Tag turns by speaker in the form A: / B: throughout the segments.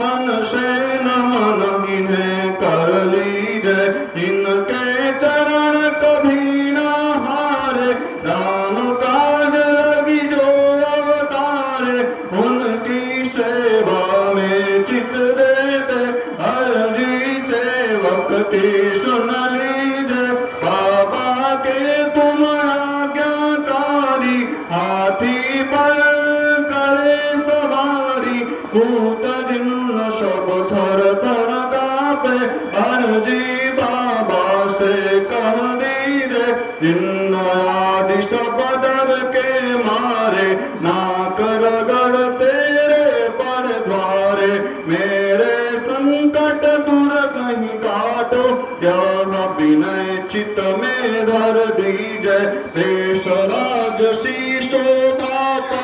A: तन से नमन इन्हें कर लीजिए, इनके चरण कभी न हारे, राम काज लगी जो अवतारे, उनकी सेवा में चित देते, अर्जी सेवक की सुन लीजिए, बाबा के तुम आज्ञाकारी, हाथी पर करे सवारी, भूत जिन्न सब थर थर कांपे, अर्जी बाबा से कह दीजिए, जिन्न आदि सब डर के मारे, ना कर गढ़ तेरे पर द्वारे, मेरे संकट दूर कहीं काटो, यह विनय चित में धर दीजिए, देश राज शीशो पाता,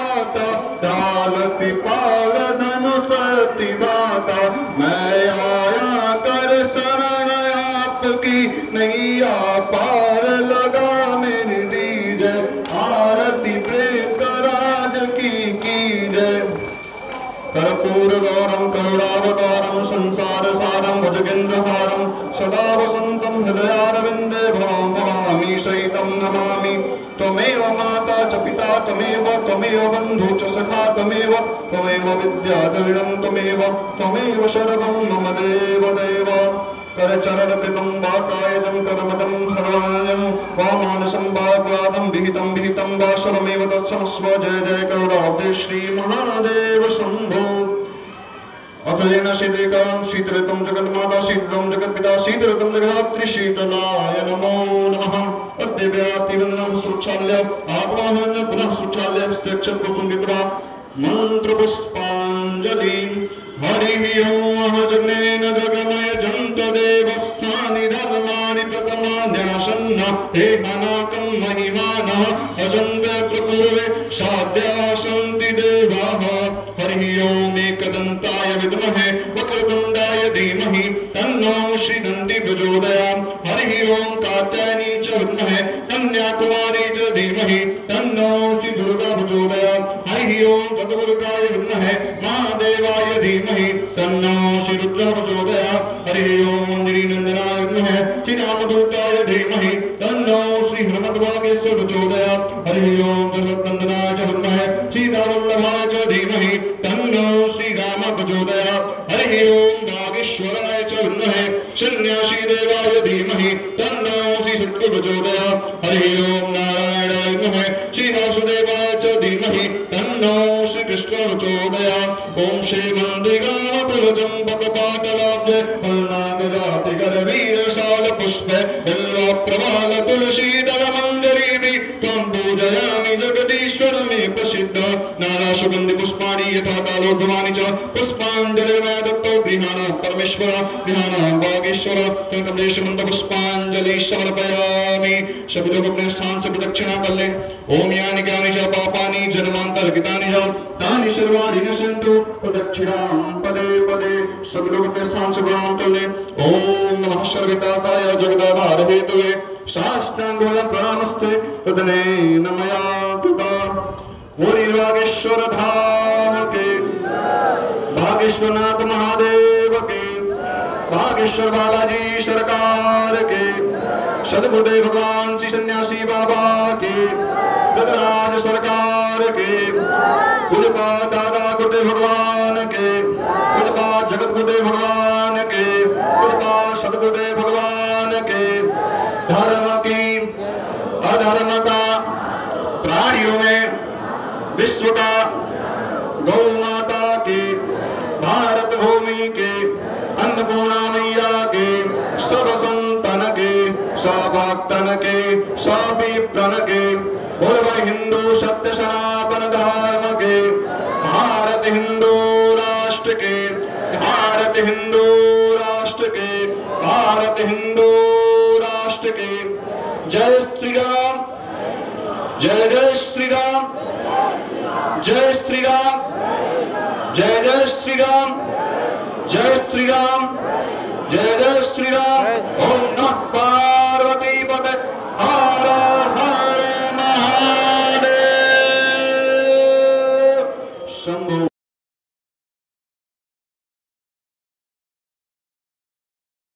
A: डालती पाल धन सती दाता, मैं आया कर शरण आपकी, नैया पार लगा मेरी दीजिए, आरती प्रेम कराज की कीजिए। कर्पूर गौरम करुणावतारम संसार सारम भुजगेन्द्रहारम सदा वसंतम हृदयारविंदे भवां भवामी सहितं नमामि। त्वमेव माता च पिता त्वमेव बन्धु च सखा त्वमेव विद्या द्रविणं त्वमेव सर्वं मम देव। करचरण कृतं वा कायजं कर्मजं सर्वाण्यं वा मानसं वा अपराधं विहितं वा सर्वमेव तत्क्षमस्व। जय जय करुणाब्धे श्री महादेव शंभो। अथयेन शीतकं शीतलतं जगन्माता शीतलं जगत्पिता शीतलतं जगदात्री शीतलाय नमो नमः। अद्य व्याप्तिवन्दनं सुचाल्य आत्मानं पुनः सुचाल्य प्रक्षेपपुष्पा मंत्र पुष्पांजलि। हरिः ओम जगनेन जगमय जन्त देवस्थानि धर्माणि प्रथमान्यासन्न हे हनाकं महिमानः अजन्त प्रपूर्वे साध्या सन्ति देवाः। हरिः ओम एकदन्ताय विद्महे वक्रतुण्डाय धीमहि तन्नो श्रीदन्ति प्रचोदयात्। हरिः ओम कात्यायनी च विद्महे कन्याकुमारी च धीमहि तन्नो श्री दुर्गा प्रचोदयात्। हरिः ओम तद्वरुकाय विद्महे महादेवाय धीमहि तन्नो श्री रुद्रः प्रचोदयात्। हरिः ओम गिरिनन्दनाय विद्महे श्रीरामदूताय धीमहि तन्नो श्री हनुमद्वागेश्वर प्रचोदयात्। हरिः ओम जगन्नन्दनाय च विद्महे सीतावल्लभाय च धीमहि तन्नो श्रीरामः प्रचोदयात्। हरिः ओम वागीश्वराय च विद्महे सन्यासी देवाय धीमहि तन्नो श्री सद्गुरु प्रचोदयात्। हरिः ओम नारायणाय विद्महे श्रीवासुदेवाय च धीमहि तन्नो श्री कृष्ण प्रचोदयात्। ओम श्रीमन्दिगापुलचम्पकपाटलाब्धे फल्नागजातिकरवीरशाल पुष्पे बिल्वप्रवाल तुलसीदलमञ्जरीभिः त्वं पूजयामि जगदीश्वर मे प्रसिद्ध। नानासुगन्धि पुष्पाणि यथा कालोद्भवानि च पुष्पाञ्जलिर्मया दत्तो गृहाणः परमेश्वर गृहाणः वागीश्वर त्वं देशमन्त पुष्पाञ्जलि समर्पयामि। सभी लोग अपने स्थान से प्रदक्षिणा कर लें। ओम यानि ज्ञानि च पापानि जन्मान्तरकृतानि च तानि सर्वाणि नश्यन्तु प्रदक्षिणां पदे पदे। सभी लोग अपने स्थान से प्रणाम कर लें। ओम नमः सर्वदाताय जगदाधार हेतवे साष्टांगोऽयं प्रणामस्ते तदनेन मया कृता। बोलिए बागेश्वर धाम के, बागेश्वरनाथ महादेव के, बागेश्वर बालाजी सरकार के, सदगुरुदेव भगवान श्री सन्यासी बाबा के, गदराज सरकार के, पूज्यपाद दादा गुरुदेव भगवान के, पूज्यपाद जगत गुरुदेव भगवान के, पूज्यपाद सदगुरुदेव भगवान के। धर्म की अधर्म का प्राणियों में विश्व का गौ माता के, भारत भूमि के, अन्नपूर्णा मैया के, सब संतन के, सब भक्तन के, सब विप्रन के, पूर्व हिंदू सत्य सनातन धर्म के, भारत हिंदू राष्ट्र के, भारत हिंदू राष्ट्र के, भारत हिंदू राष्ट्र के। जय श्री राम, जय जय श्री राम, जय श्री राम, जय जय श्री राम, जय श्री राम, जय जय श्री राम।